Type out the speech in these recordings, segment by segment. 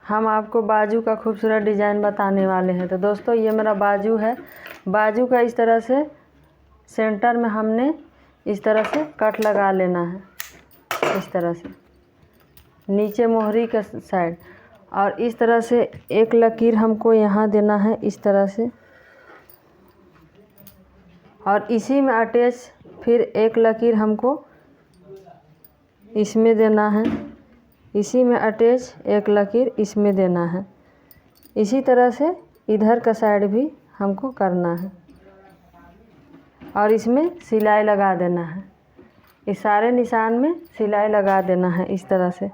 हम आपको बाजू का खूबसूरत डिज़ाइन बताने वाले हैं। तो दोस्तों ये मेरा बाजू है। बाजू का इस तरह से सेंटर में हमने इस तरह से कट लगा लेना है, इस तरह से नीचे मोहरी का साइड, और इस तरह से एक लकीर हमको यहाँ देना है इस तरह से, और इसी में अटैच फिर एक लकीर हमको इसमें देना है, इसी में अटैच एक लकीर इसमें देना है। इसी तरह से इधर का साइड भी हमको करना है और इसमें सिलाई लगा देना है। इस सारे निशान में सिलाई लगा देना है इस तरह से।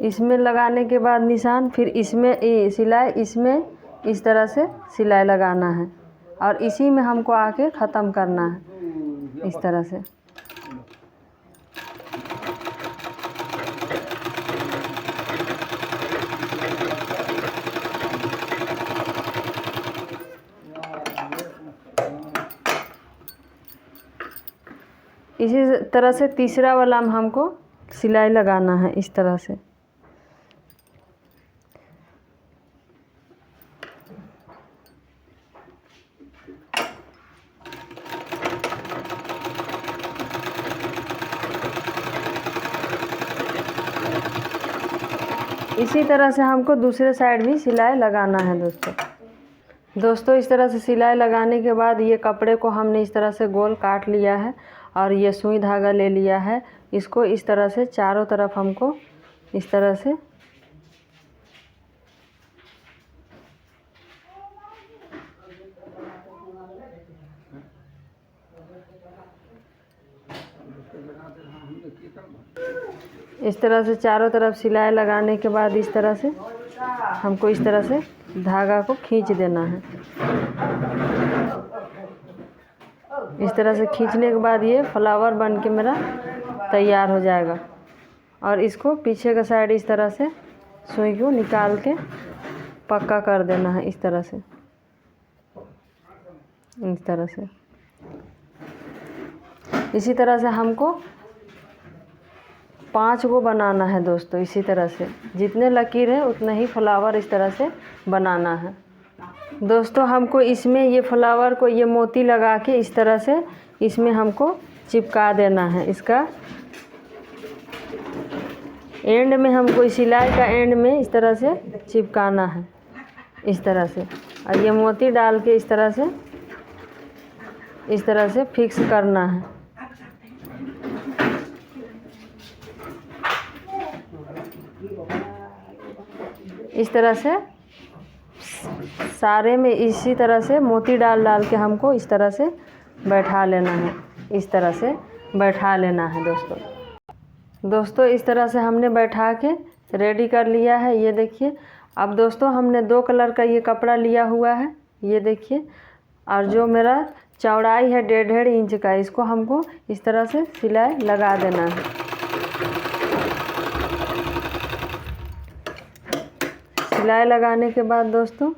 इसमें लगाने के बाद निशान, फिर इसमें सिलाई, इसमें इस तरह से सिलाई लगाना है और इसी में हमको आके ख़त्म करना है इस तरह से। इसी तरह से तीसरा वाला में हमको सिलाई लगाना है इस तरह से। इसी तरह से हमको दूसरे साइड भी सिलाई लगाना है दोस्तों। इस तरह से सिलाई लगाने के बाद ये कपड़े को हमने इस तरह से गोल काट लिया है और ये सुई धागा ले लिया है। इसको इस तरह से चारों तरफ हमको इस तरह से चारों तरफ सिलाई लगाने के बाद इस तरह से हमको इस तरह से धागा को खींच देना है। इस तरह से खींचने के बाद ये फ्लावर बन के मेरा तैयार हो जाएगा। और इसको पीछे का साइड इस तरह से सुई को निकाल के पक्का कर देना है इस तरह से, इस तरह से। इसी तरह से हमको 5 को बनाना है दोस्तों। इसी तरह से जितने लकीर है उतना ही फ्लावर इस तरह से बनाना है दोस्तों। हमको इसमें ये फ्लावर को ये मोती लगा के इस तरह से इसमें हमको चिपका देना है। इसका एंड में हमको सिलाई का एंड में इस तरह से चिपकाना है इस तरह से, और ये मोती डाल के इस तरह से फिक्स करना है। इस तरह से सारे में इसी तरह से मोती डाल के हमको इस तरह से बैठा लेना है, इस तरह से बैठा लेना है दोस्तों। इस तरह से हमने बैठा के रेडी कर लिया है। ये देखिए, अब दोस्तों हमने 2 कलर का ये कपड़ा लिया हुआ है, ये देखिए, और जो मेरा चौड़ाई है 1.5 इंच का, इसको हमको इस तरह से सिलाई लगा देना है। सिलाई लगाने के बाद दोस्तों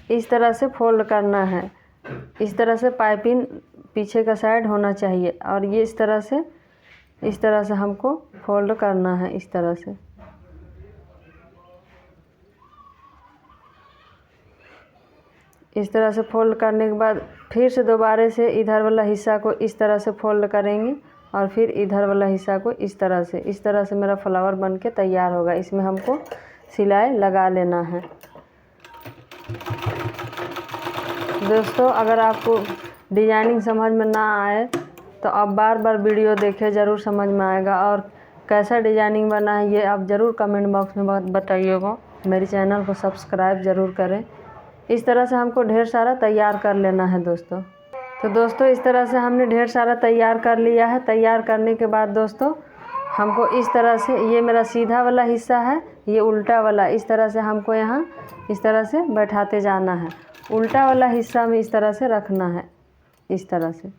इस तरह से फोल्ड करना है। इस तरह से पाइपिंग पीछे का साइड होना चाहिए और ये इस तरह से हमको फोल्ड करना है इस तरह से। इस तरह से फोल्ड करने के बाद फिर से दोबारा से इधर वाला हिस्सा को इस तरह से फोल्ड करेंगे और फिर इधर वाला हिस्सा को इस तरह से मेरा फ्लावर बन के तैयार होगा। इसमें हमको सिलाई लगा लेना है दोस्तों। अगर आपको डिजाइनिंग समझ में ना आए तो आप बार वीडियो देखें, ज़रूर समझ में आएगा। और कैसा डिजाइनिंग बना है ये आप ज़रूर कमेंट बॉक्स में बताइएगा। मेरे चैनल को सब्सक्राइब ज़रूर करें। इस तरह से हमको ढेर सारा तैयार कर लेना है दोस्तों। तो दोस्तों इस तरह से हमने ढेर सारा तैयार कर लिया है। तैयार करने के बाद दोस्तों हमको इस तरह से, ये मेरा सीधा वाला हिस्सा है, ये उल्टा वाला, इस तरह से हमको यहाँ इस तरह से बैठाते जाना है उल्टा वाला हिस्सा में इस तरह से रखना है, इस तरह से।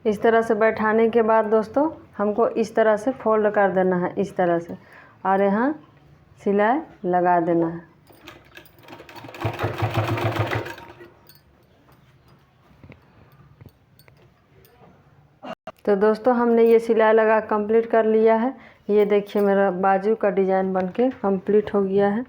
इस तरह से बैठाने के बाद दोस्तों हमको इस तरह से फोल्ड कर देना है, इस तरह से, और यहाँ सिलाई लगा देना है। तो दोस्तों हमने ये सिलाई लगा कंप्लीट कर लिया है। ये देखिए मेरा बाजू का डिज़ाइन बनके कंप्लीट हो गया है।